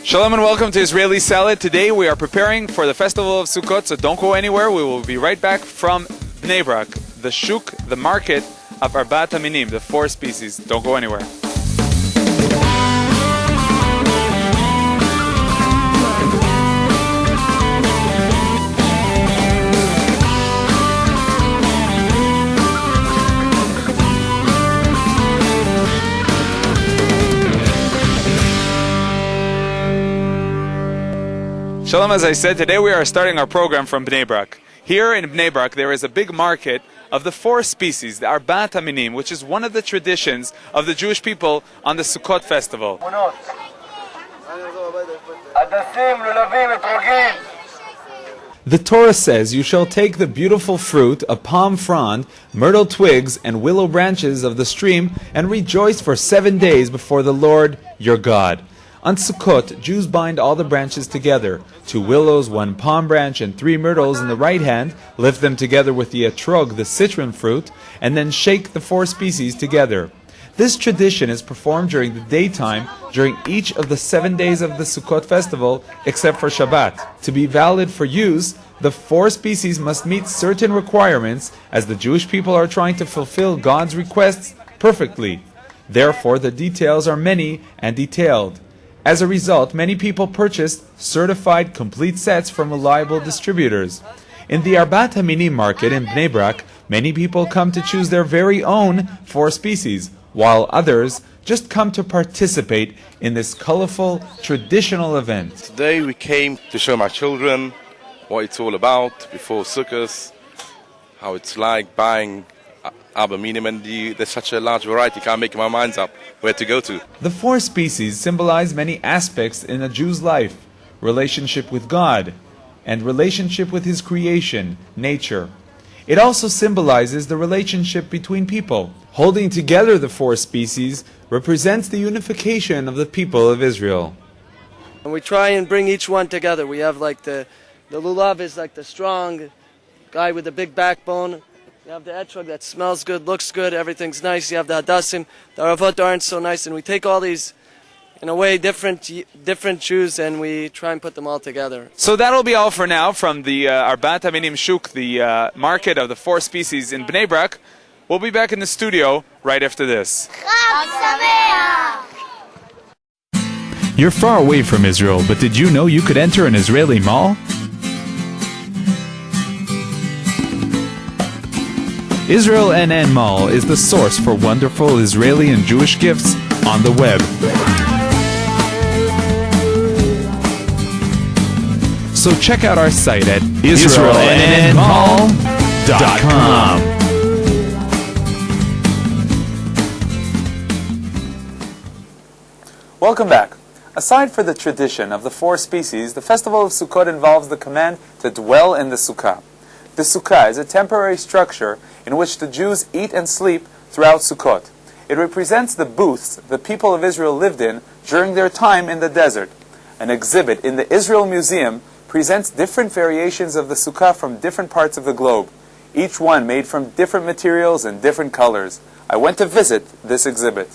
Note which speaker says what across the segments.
Speaker 1: Shalom and welcome to Israeli Salad. Today we are preparing for the festival of Sukkot, so don't go anywhere. We will be right back from Bnei Brak, the shuk, the market of Arbat Haminim, the 4 species. Don't go anywhere. Shalom, as I said, today we are starting our program from Bnei Brak. Here in Bnei Brak there is a big market of the 4 species, the Arbat Haminim, which is one of the traditions of the Jewish people on the Sukkot festival. The Torah says, "You shall take the beautiful fruit, a palm frond, myrtle twigs, and willow branches of the stream, and rejoice for 7 days before the Lord your God." On Sukkot, Jews bind all the branches together, 2 willows, 1 palm branch, and 3 myrtles in the right hand, lift them together with the etrog, the citron fruit, and then shake the 4 species together. This tradition is performed during the daytime during each of the 7 days of the Sukkot festival, except for Shabbat. To be valid for use, the 4 species must meet certain requirements, as the Jewish people are trying to fulfill God's requests perfectly. Therefore, the details are many and detailed. As a result, many people purchased certified complete sets from reliable distributors. In the Arbat Haminim market in Bnei Brak, many people come to choose their very own 4 species, while others just come to participate in this colorful, traditional event.
Speaker 2: Today we came to show my children what it's all about before Sukkot, how it's like buying Arbat Haminim, and there's such a large variety, can't make my minds up where to go to.
Speaker 1: The 4 species symbolize many aspects in a Jew's life: relationship with God and relationship with his creation, nature. It also symbolizes the relationship between people. Holding together the 4 species represents the unification of the people of Israel.
Speaker 3: And we try and bring each one together. We have like the lulav is like the strong guy with the big backbone. You have the etrog that smells good, looks good, everything's nice. You have the hadassim, the aravot aren't so nice, and we take all these, in a way, different Jews, and we try and put them all together.
Speaker 1: So that'll be all for now from the Arbat Haminim Shuk, the market of the 4 species in Bnei Brak. We'll be back in the studio right after this. You're far away from Israel, but did you know you could enter an Israeli mall? Israel NN Mall is the source for wonderful Israeli and Jewish gifts on the web. So check out our site at israelnnmall.com. Welcome back. Aside for the tradition of the 4 species, the festival of Sukkot involves the command to dwell in the Sukkah. The Sukkah is a temporary structure in which the Jews eat and sleep throughout Sukkot. It represents the booths the people of Israel lived in during their time in the desert. An exhibit in the Israel Museum presents different variations of the Sukkah from different parts of the globe, each one made from different materials and different colors. I went to visit this exhibit.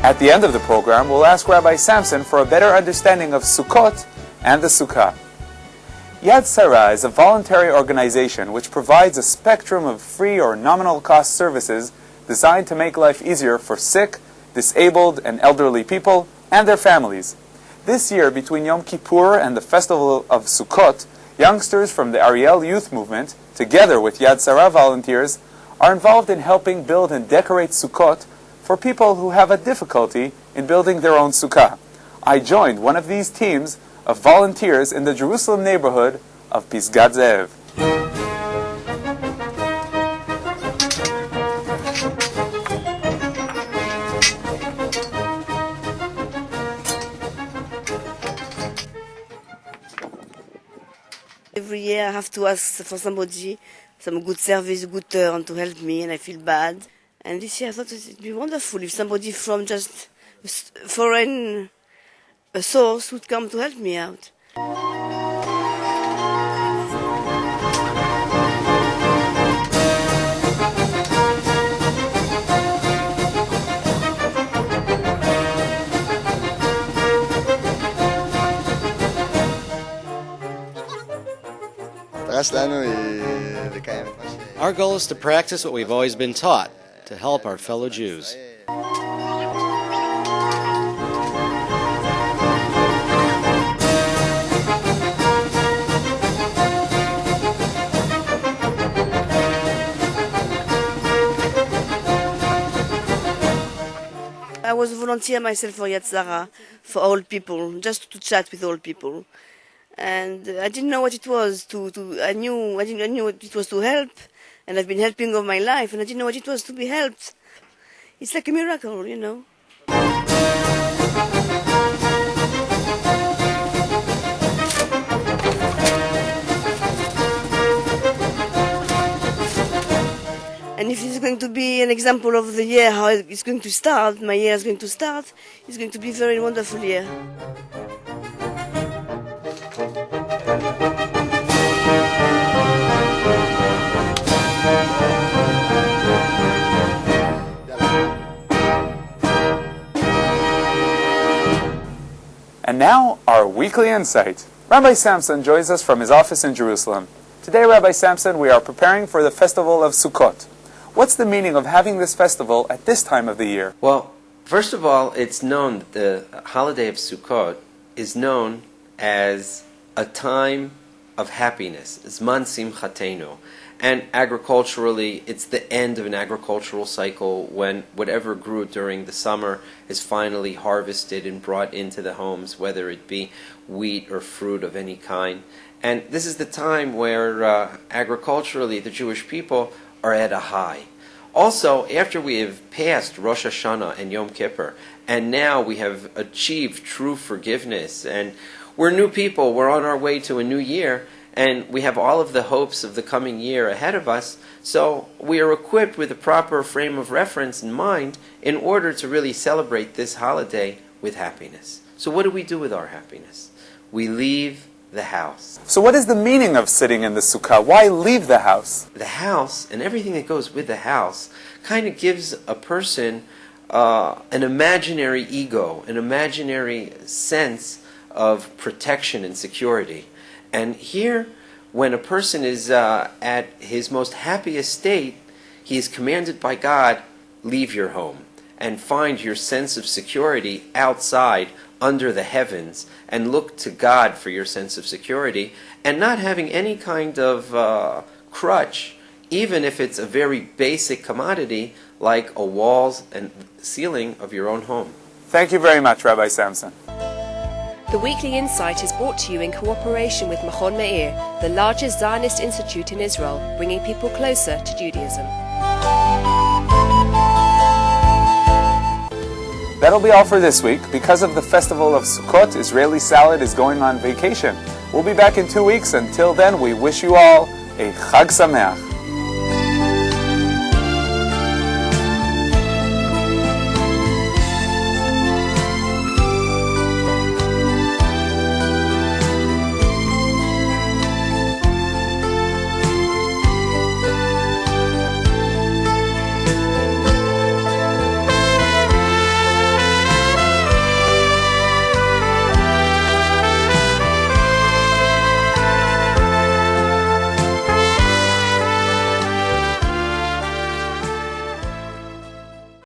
Speaker 1: At the end of the program, we'll ask Rabbi Samson for a better understanding of Sukkot and the Sukkah. Yad Sarah is a voluntary organization which provides a spectrum of free or nominal cost services designed to make life easier for sick, disabled, and elderly people and their families. This year, between Yom Kippur and the festival of Sukkot, youngsters from the Ariel Youth Movement, together with Yad Sarah volunteers, are involved in helping build and decorate Sukkot for people who have a difficulty in building their own sukkah. I joined one of these teams of volunteers in the Jerusalem neighborhood of Pisgat Ze'ev.
Speaker 4: Every year I have to ask for somebody, some good service, good turn to help me, and I feel bad. And this year I thought it would be wonderful if somebody from just foreign source would come to help me out.
Speaker 5: Our goal is to practice what we've always been taught, to help our fellow Jews.
Speaker 4: I was a volunteer myself for Yad Sarah, for old people, just to chat with old people. And I didn't know what it was I knew what it was to help, and I've been helping all my life, and I didn't know what it was to be helped. It's like a miracle, you know. And if it's going to be an example of the year, how it's going to start, my year is going to start, it's going to be a very wonderful year.
Speaker 1: And now, our weekly insight. Rabbi Samson joins us from his office in Jerusalem. Today, Rabbi Samson, we are preparing for the festival of Sukkot. What's the meaning of having this festival at this time of the year?
Speaker 6: Well, first of all, it's known that the holiday of Sukkot is known as a time of happiness, Zman Simchatenu. And agriculturally, it's the end of an agricultural cycle when whatever grew during the summer is finally harvested and brought into the homes, whether it be wheat or fruit of any kind. And this is the time where agriculturally the Jewish people are at a high. Also, after we have passed Rosh Hashanah and Yom Kippur, and now we have achieved true forgiveness, and we're new people, we're on our way to a new year, and we have all of the hopes of the coming year ahead of us, so we are equipped with a proper frame of reference in mind in order to really celebrate this holiday with happiness. So what do we do with our happiness? We leave the house.
Speaker 1: So what is the meaning of sitting in the sukkah? Why leave the house?
Speaker 6: The house and everything that goes with the house kind of gives a person an imaginary ego, an imaginary sense of protection and security. And here, when a person is at his most happiest state, he is commanded by God, leave your home and find your sense of security outside under the heavens and look to God for your sense of security, and not having any kind of crutch, even if it's a very basic commodity like a walls and ceiling of your own home.
Speaker 1: Thank you very much, Rabbi Samson.
Speaker 7: The Weekly Insight is brought to you in cooperation with Machon Meir, the largest Zionist institute in Israel, bringing people closer to Judaism.
Speaker 1: That'll be all for this week. Because of the festival of Sukkot, Israeli Salad is going on vacation. We'll be back in 2 weeks. Until then, we wish you all a Chag Sameach.